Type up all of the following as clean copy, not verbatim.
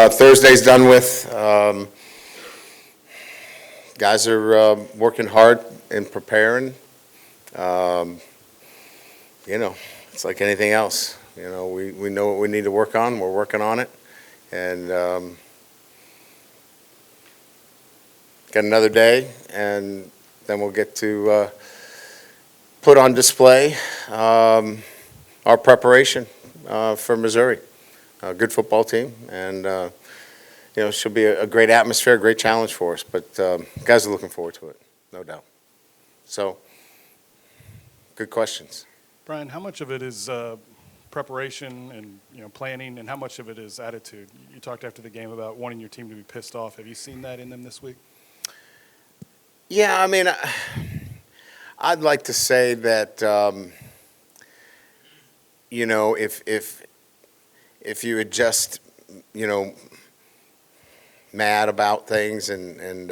Thursday's done with. Guys are working hard and preparing. You know, it's like anything else. You know, we know what we need to work on. We're working on it. And got another day, and then we'll get to put on display our preparation for Missouri. A good football team, and you know, it should be a great atmosphere, a great challenge for us. But guys are looking forward to it, no doubt. So, good questions. Brian, how much of it is preparation and planning, and how much of it is attitude? You talked after the game about wanting your team to be pissed off. Have you seen that in them this week? Yeah, I mean, I'd like to say that you know, if you had just, you know, mad about things and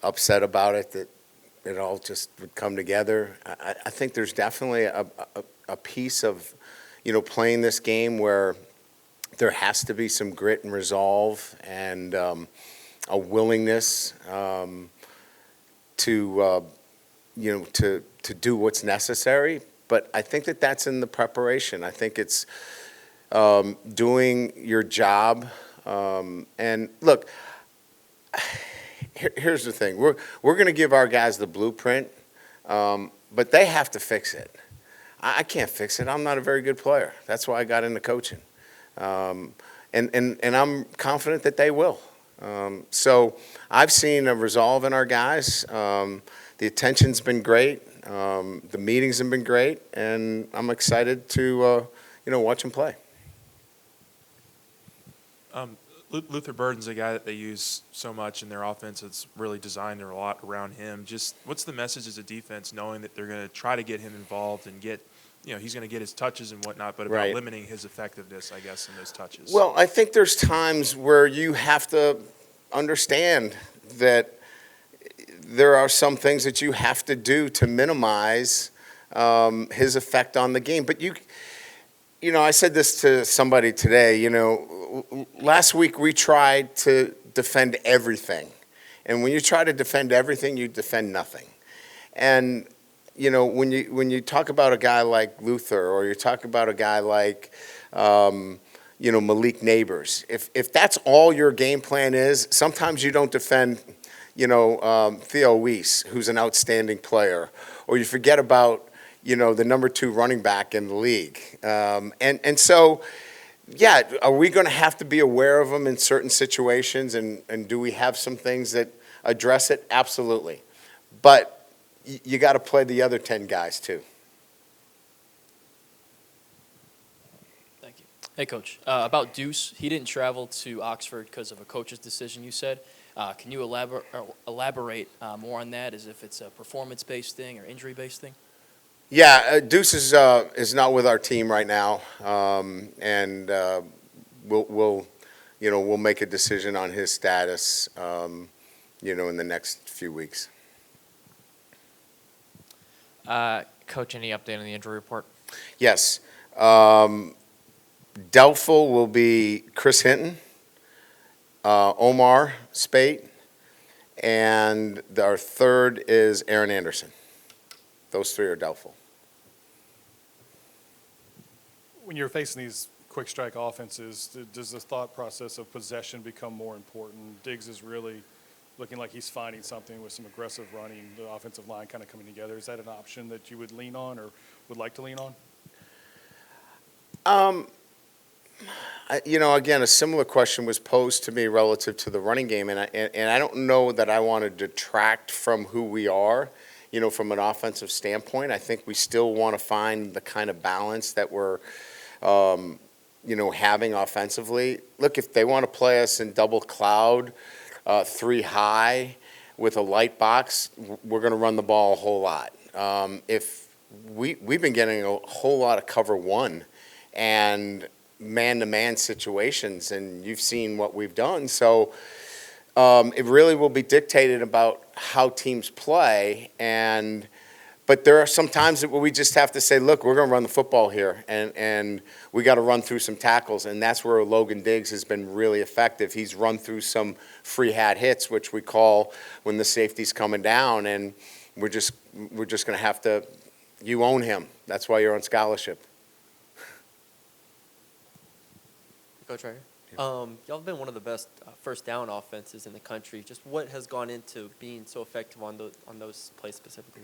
upset about it, that it all just would come together. I think there's definitely a piece of, you know, playing this game where there has to be some grit and resolve and a willingness to, you know, to do what's necessary. But I think that that's in the preparation. I think it's doing your job. And look, here's the thing. We're going to give our guys the blueprint, but they have to fix it. I can't fix it. I'm not a very good player. That's why I got into coaching. And I'm confident that they will. So I've seen a resolve in our guys. The attention's been great. The meetings have been great. And I'm excited to, you know, watch them play. Luther Burdon's a guy that they use so much in their offense. It's really designed a lot around him. Just what's the message as a defense, knowing that they're going to try to get him involved and get, you know, he's going to get his touches and whatnot, but about limiting his effectiveness, I guess, in those touches? Well, I think there's times where you have to understand that there are some things that you have to do to minimize his effect on the game. But you know, I said this to somebody today, you know, last week we tried to defend everything. And when you try to defend everything, you defend nothing. And, you know, when you talk about a guy like Luther, or you talk about a guy like, you know, Malik Neighbors, if that's all your game plan is, sometimes you don't defend, you know, Theo Weiss, who's an outstanding player, or you forget about, you know, the number 2 running back in the league. And so, yeah, are we going to have to be aware of them in certain situations, and do we have some things that address it? Absolutely. But you got to play the other 10 guys too. Thank you. Hey, Coach. About Deuce, he didn't travel to Oxford because of a coach's decision, you said. Can you elaborate more on that, as if it's a performance-based thing or injury-based thing? Yeah, Deuce is not with our team right now, and we'll you know, we'll make a decision on his status, you know, in the next few weeks. Coach, any update on the injury report? Yes, doubtful will be Chris Hinton, Omar Spate, and our third is Aaron Anderson. Those 3 are doubtful. When you're facing these quick strike offenses, does the thought process of possession become more important? Diggs is really looking like he's finding something with some aggressive running, the offensive line kind of coming together. Is that an option that you would lean on or would like to lean on? You know, again, a similar question was posed to me relative to the running game, and I don't know that I want to detract from who we are, you know, from an offensive standpoint. I think we still want to find the kind of balance that we're, you know, having offensively. Look, if they want to play us in double cloud, 3 high with a light box, we're going to run the ball a whole lot. If we've been getting a whole lot of cover 1 and man-to-man situations, and you've seen what we've done. So it really will be dictated about how teams play, and But there are some times that we just have to say, look, we're going to run the football here, and we got to run through some tackles, and that's where Logan Diggs has been really effective. He's run through some free hat hits, which we call when the safety's coming down, and we're just going to have to. You own him. That's why you're on scholarship. Coach Ryder. Y'all have been one of the best first down offenses in the country. Just what has gone into being so effective on those plays specifically?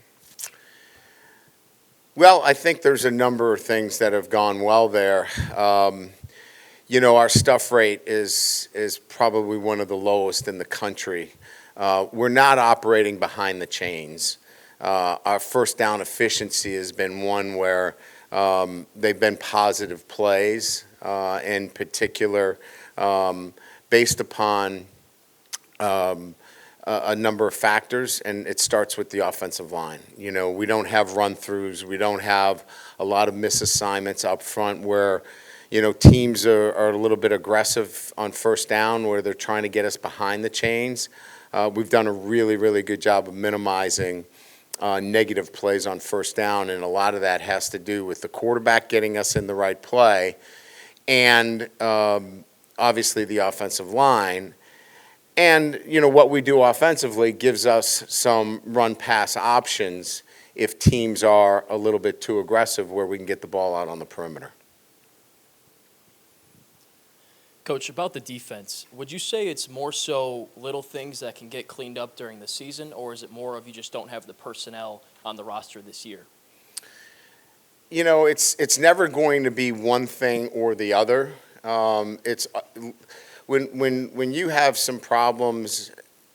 Well, I think there's a number of things that have gone well there. Our stuff rate is probably one of the lowest in the country. We're not operating behind the chains. Our first down efficiency has been one where they've been positive plays, in particular, based upon a number of factors, and it starts with the offensive line. We don't have run-throughs. We don't have a lot of misassignments up front where, teams are a little bit aggressive on first down where they're trying to get us behind the chains. We've done a really, really good job of minimizing negative plays on first down, and a lot of that has to do with the quarterback getting us in the right play and obviously the offensive line. And, what we do offensively gives us some run-pass options if teams are a little bit too aggressive where we can get the ball out on the perimeter. Coach, about the defense, would you say it's more so little things that can get cleaned up during the season, or is it more of you just don't have the personnel on the roster this year? It's never going to be one thing or the other. It's when you have some problems,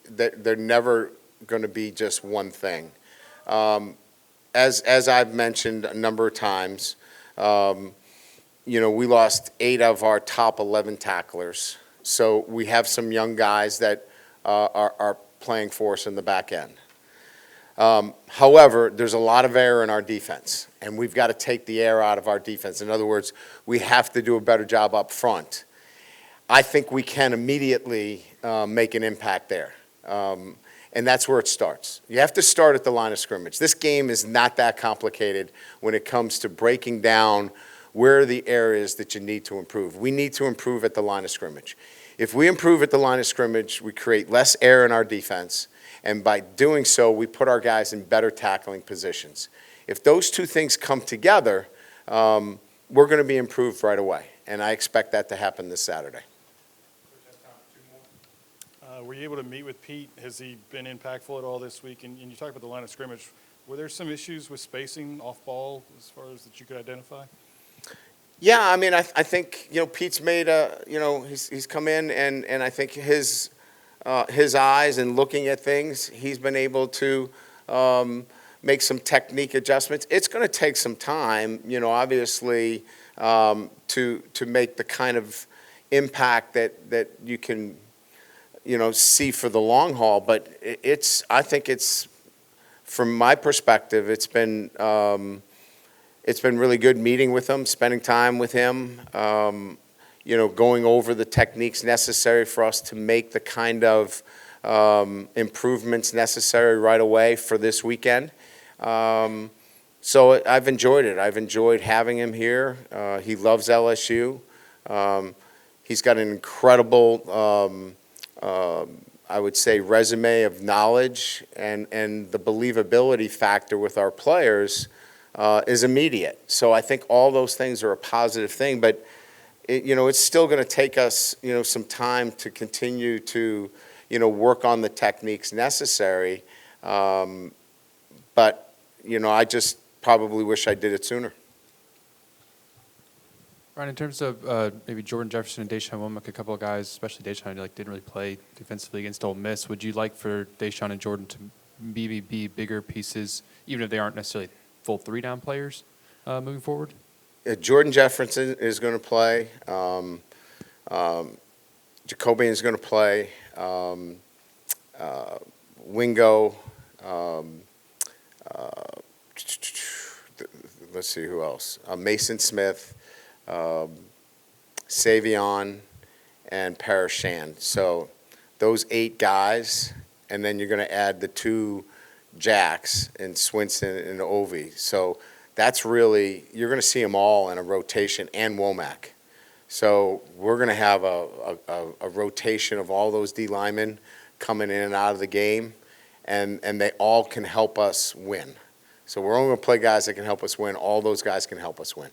that they're never going to be just one thing. As I've mentioned a number of times, we lost 8 of our top 11 tacklers. So we have some young guys that are playing for us in the back end. However, there's a lot of error in our defense, and we've got to take the air out of our defense. In other words, we have to do a better job up front. I think we can immediately make an impact there. And that's where it starts. You have to start at the line of scrimmage. This game is not that complicated when it comes to breaking down where are the areas that you need to improve. We need to improve at the line of scrimmage. If we improve at the line of scrimmage, we create less error in our defense, and by doing so, we put our guys in better tackling positions. If those two things come together, we're going to be improved right away, and I expect that to happen this Saturday. Were you able to meet with Pete? Has he been impactful at all this week? And you talked about the line of scrimmage. Were there some issues with spacing off ball as far as that you could identify? Yeah, I mean, I think, Pete's made he's come in and I think his eyes and looking at things, he's been able to make some technique adjustments. It's going to take some time, obviously, to make the kind of impact that you can, see for the long haul. But I think it's, from my perspective, it's been really good meeting with him, spending time with him, going over the techniques necessary for us to make the kind of improvements necessary right away for this weekend. So I've enjoyed it. I've enjoyed having him here. He loves LSU. He's got an incredible, I would say, resume of knowledge, and the believability factor with our players is immediate. So I think all those things are a positive thing, but it's still going to take us, some time to continue to, work on the techniques necessary. But, I just probably wish I did it sooner. Ryan, in terms of maybe Jordan Jefferson and Deshaun Womack, a couple of guys, especially Deshaun, didn't really play defensively against Ole Miss. Would you like for Deshaun and Jordan to maybe be bigger pieces, even if they aren't necessarily full 3-down players moving forward? Jordan Jefferson is going to play. Jacobian is going to play. Wingo. Let's see who else. Mason Smith. Savion, and Parashand. So those 8 guys, and then you're going to add the 2 jacks in Swinson and Ovi. So that's really, you're going to see them all in a rotation, and Womack. So we're going to have a rotation of all those D linemen coming in and out of the game, and they all can help us win. So we're only going to play guys that can help us win. All those guys can help us win.